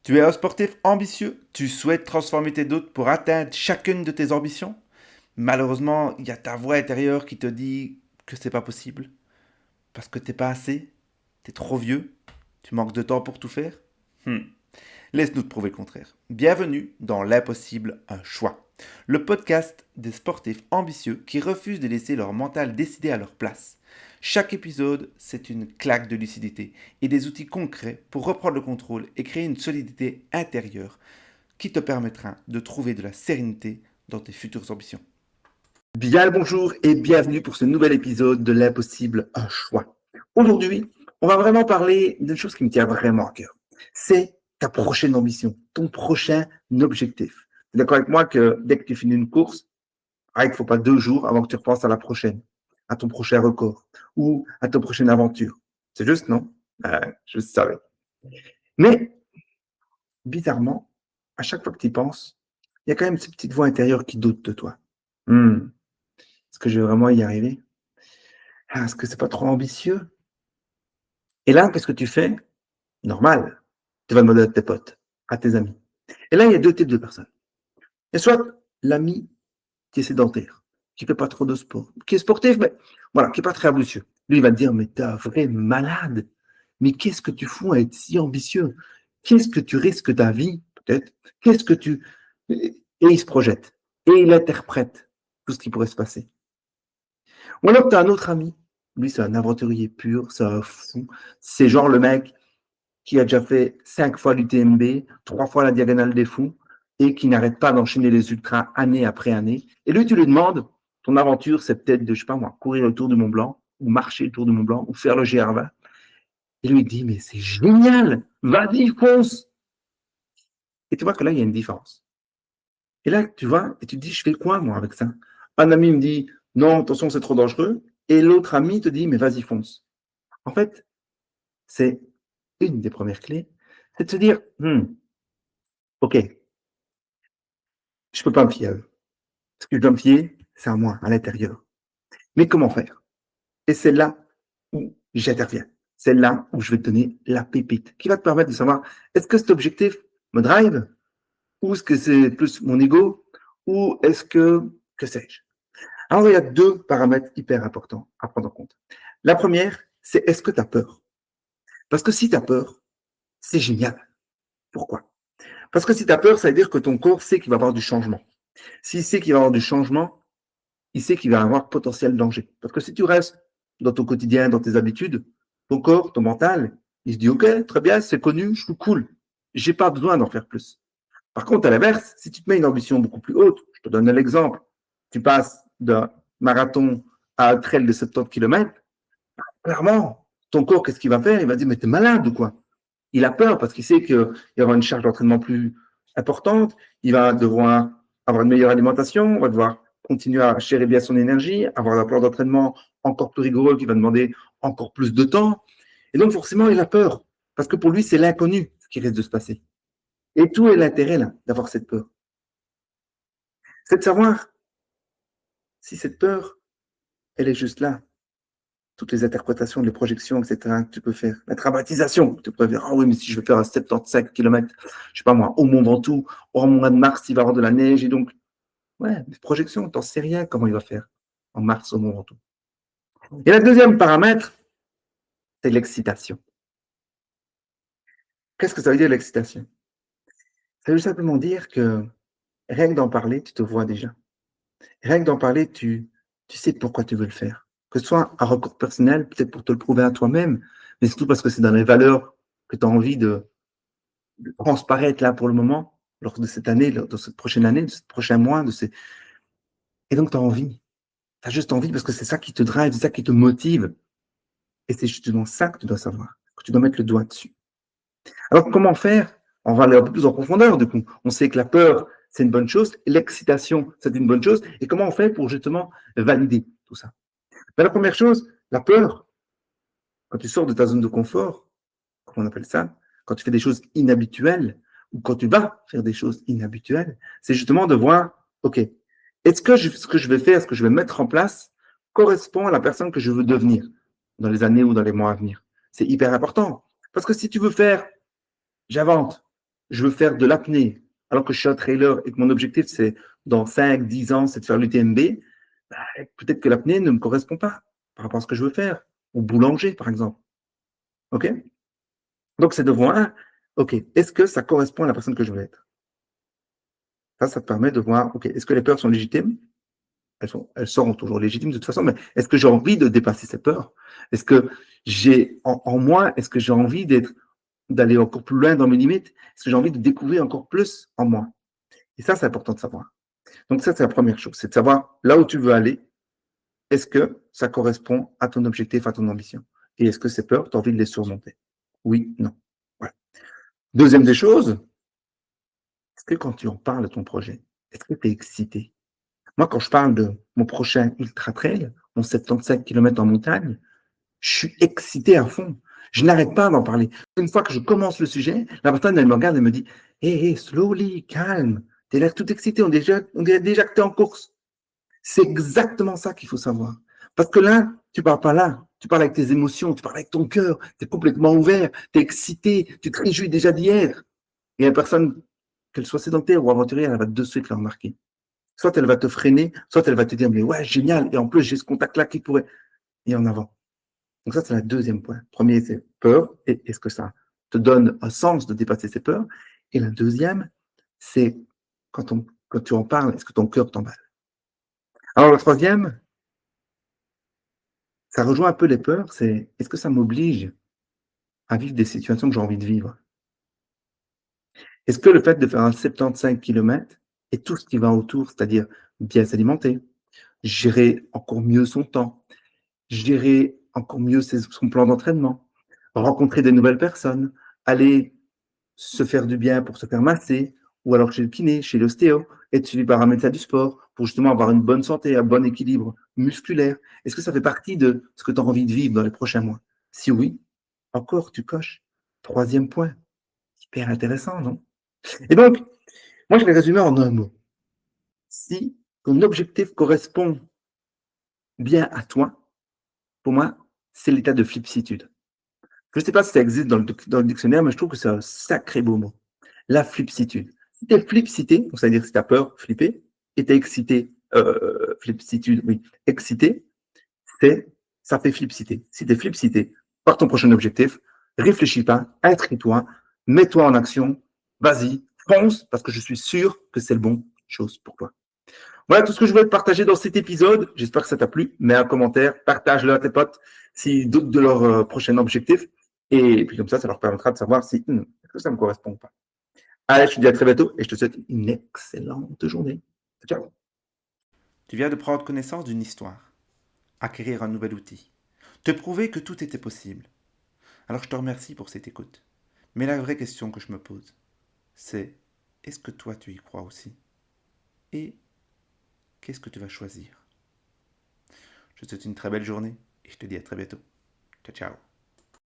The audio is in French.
Tu es un sportif ambitieux, tu souhaites transformer tes doutes pour atteindre chacune de tes ambitions. Malheureusement, il y a ta voix intérieure qui te dit que c'est pas possible, parce que t'es pas assez, t'es trop vieux, tu manques de temps pour tout faire. Hmm. Laisse-nous te prouver le contraire. Bienvenue dans L'Impossible, un choix. Le podcast des sportifs ambitieux qui refusent de laisser leur mental décider à leur place. Chaque épisode, c'est une claque de lucidité et des outils concrets pour reprendre le contrôle et créer une solidité intérieure qui te permettra de trouver de la sérénité dans tes futures ambitions. Bien le bonjour et bienvenue pour ce nouvel épisode de L'Impossible, un choix. Aujourd'hui, on va vraiment parler d'une chose qui me tient vraiment à cœur. C'est ta prochaine ambition, ton prochain objectif. Tu es d'accord avec moi que dès que tu finis une course, il ne faut pas 2 jours avant que tu repenses à la prochaine, à ton prochain record ou à ta prochaine aventure. C'est juste, non? Je le savais. Mais, bizarrement, à chaque fois que tu y penses, il y a quand même cette petite voix intérieure qui doute de toi. Est-ce que je vais vraiment y arriver? Est-ce que c'est pas trop ambitieux? Et là, qu'est-ce que tu fais? Normal, tu vas demander à tes potes, à tes amis. Et là, il y a 2 types de personnes. Il y a soit l'ami qui est sédentaire, qui fait pas trop de sport, qui est sportif, mais voilà, qui est pas très ambitieux. Lui, il va te dire: «Mais tu es un vrai malade! Mais qu'est-ce que tu fous à être si ambitieux? Qu'est-ce que tu risques ta vie?» peut-être. «Qu'est-ce que tu» et il se projette et il interprète tout ce qui pourrait se passer. Ou alors tu as un autre ami, lui, c'est un aventurier pur, c'est un fou. C'est genre le mec qui a déjà fait 5 fois l'UTMB, 3 fois la Diagonale des Fous et qui n'arrête pas d'enchaîner les ultras année après année. Et lui, tu lui demandes, ton aventure, c'est peut-être de, je sais pas moi, courir le Tour du Mont Blanc ou marcher le Tour du Mont Blanc ou faire le GR20. Et lui, il dit, mais c'est génial, vas-y, fonce. Et tu vois que là, il y a une différence. Et là, tu vois, et tu te dis, je fais quoi, moi, avec ça? Un ami me dit, non, attention, c'est trop dangereux. Et l'autre ami te dit, mais vas-y, fonce. En fait, c'est une des premières clés, c'est de se dire, OK, je peux pas me fier à eux. Ce que je dois me fier, c'est à moi, à l'intérieur. Mais comment faire? Et c'est là où j'interviens. C'est là où je vais te donner la pépite qui va te permettre de savoir, est-ce que cet objectif me drive? Ou est-ce que c'est plus mon ego? Ou est-ce que sais-je? Alors, il y a 2 paramètres hyper importants à prendre en compte. La première, c'est est-ce que tu as peur? Parce que si tu as peur, c'est génial. Pourquoi? Parce que si tu as peur, ça veut dire que ton corps sait qu'il va y avoir du changement. S'il sait qu'il va y avoir du changement, il sait qu'il va y avoir potentiel danger. Parce que si tu restes dans ton quotidien, dans tes habitudes, ton corps, ton mental, il se dit: OK, très bien, c'est connu, je suis cool. J'ai pas besoin d'en faire plus. Par contre, à l'inverse, si tu te mets une ambition beaucoup plus haute, je te donne un exemple. Tu passes d'un marathon à un trail de 70 km, clairement, ton corps, qu'est-ce qu'il va faire? Il va dire: mais t'es malade ou quoi? Il a peur parce qu'il sait qu'il va y avoir une charge d'entraînement plus importante, il va devoir avoir une meilleure alimentation, on va devoir continuer à gérer bien son énergie, avoir un plan d'entraînement encore plus rigoureux qui va demander encore plus de temps. Et donc, forcément, il a peur parce que pour lui, c'est l'inconnu ce qui risque de se passer. Et tout est l'intérêt là, d'avoir cette peur. C'est de savoir si cette peur, elle est juste là, toutes les interprétations, les projections, etc., que tu peux faire. La dramatisation, tu peux dire: ah oui, mais si je veux faire un 75 km, je sais pas moi, au Mont Ventoux, au mois de mars, il va y avoir de la neige, et donc, ouais, des projections, t'en sais rien comment il va faire en mars au Mont Ventoux. Et le deuxième paramètre, c'est l'excitation. Qu'est-ce que ça veut dire l'excitation? Ça veut simplement dire que rien que d'en parler, tu te vois déjà. Rien que d'en parler, tu sais pourquoi tu veux le faire. Que ce soit un recours personnel, peut-être pour te le prouver à toi-même, mais surtout parce que c'est dans les valeurs que tu as envie de transparaître là pour le moment, lors de cette année, lors de cette prochaine année, de ce prochain mois, et donc tu as envie. Tu as juste envie parce que c'est ça qui te drive, c'est ça qui te motive. Et c'est justement ça que tu dois savoir, que tu dois mettre le doigt dessus. Alors comment faire? On va aller un peu plus en profondeur du coup. On sait que la peur, c'est une bonne chose, l'excitation, c'est une bonne chose. Et comment on fait pour justement valider tout ça? Ben, la première chose, la peur, quand tu sors de ta zone de confort, comme on appelle ça, quand tu fais des choses inhabituelles, ou quand tu vas faire des choses inhabituelles, c'est justement de voir, OK, est-ce que ce que je vais faire, ce que je vais mettre en place, correspond à la personne que je veux devenir dans les années ou dans les mois à venir? C'est hyper important. Parce que si tu veux faire, j'invente, je veux faire de l'apnée, alors que je suis un trailer et que mon objectif, c'est dans 5, 10 ans, c'est de faire l'UTMB, bah, peut-être que l'apnée ne me correspond pas par rapport à ce que je veux faire. Ou boulanger, par exemple. OK? Donc, c'est de voir, OK, est-ce que ça correspond à la personne que je veux être? Ça te permet de voir, OK, est-ce que les peurs sont légitimes? Elles seront toujours légitimes de toute façon, mais est-ce que j'ai envie de dépasser ces peurs? Est-ce que j'ai en moi, est-ce que j'ai envie d'aller encore plus loin dans mes limites? Est-ce que j'ai envie de découvrir encore plus en moi? Et ça, c'est important de savoir. Donc ça, c'est la première chose, c'est de savoir là où tu veux aller, est-ce que ça correspond à ton objectif, à ton ambition? Et est-ce que ces peurs, tu as envie de les surmonter? Oui, non. Voilà. Deuxième des choses, est-ce que quand tu en parles de ton projet, est-ce que tu es excité? Moi, quand je parle de mon prochain ultra trail, mon 75 km en montagne, je suis excité à fond. Je n'arrête pas d'en parler. Une fois que je commence le sujet, la personne, elle me regarde et me dit: Hey, hey, slowly, calme. Tu as l'air tout excité. On dirait déjà que tu es en course. C'est exactement ça qu'il faut savoir. Parce que là, tu parles pas là. Tu parles avec tes émotions, tu parles avec ton cœur. Tu es complètement ouvert. Tu es excité. Tu te réjouis déjà d'hier. Et la personne, qu'elle soit sédentaire ou aventurière, elle va de suite le remarquer. Soit elle va te freiner, soit elle va te dire, mais ouais, génial. Et en plus, j'ai ce contact-là qui pourrait. Et en avant. Donc ça, c'est le deuxième point. Premier, c'est peur. Et est-ce que ça te donne un sens de dépasser ces peurs? Et la deuxième, c'est quand tu en parles, est-ce que ton cœur t'emballe? Alors le troisième, ça rejoint un peu les peurs, c'est est-ce que ça m'oblige à vivre des situations que j'ai envie de vivre? Est-ce que le fait de faire un 75 km et tout ce qui va autour, c'est-à-dire bien s'alimenter, gérer encore mieux son temps, gérer encore mieux son plan d'entraînement, rencontrer des nouvelles personnes, aller se faire du bien pour se faire masser, ou alors chez le kiné, chez l'ostéo, être suivi par un médecin du sport pour justement avoir une bonne santé, un bon équilibre musculaire. Est-ce que ça fait partie de ce que tu as envie de vivre dans les prochains mois? Si oui, encore, tu coches. Troisième point, hyper intéressant, non? Et donc, moi, je vais résumer en un mot. Si ton objectif correspond bien à toi, pour moi, c'est l'état de flipsitude. Je ne sais pas si ça existe dans le dictionnaire, mais je trouve que c'est un sacré beau mot. La flipsitude. Si tu es flipsité, donc c'est-à-dire si tu as peur, flipper, et tu es excité, flipsitude, oui, excité, ça fait flipsité. Si tu es flipsité par ton prochain objectif, réfléchis pas, inscris-toi, mets-toi en action, vas-y, fonce, parce que je suis sûr que c'est le bon chose pour toi. Voilà tout ce que je voulais te partager dans cet épisode. J'espère que ça t'a plu. Mets un commentaire, partage-le à tes potes s'ils doutent de leur prochain objectif. Et puis comme ça leur permettra de savoir si est-ce que ça me correspond ou pas. Allez, je te dis à très bientôt et je te souhaite une excellente journée. Ciao. Tu viens de prendre connaissance d'une histoire, acquérir un nouvel outil, te prouver que tout était possible. Alors je te remercie pour cette écoute. Mais la vraie question que je me pose, c'est est-ce que toi tu y crois aussi? Et qu'est-ce que tu vas choisir? Je te souhaite une très belle journée et je te dis à très bientôt. Ciao ciao.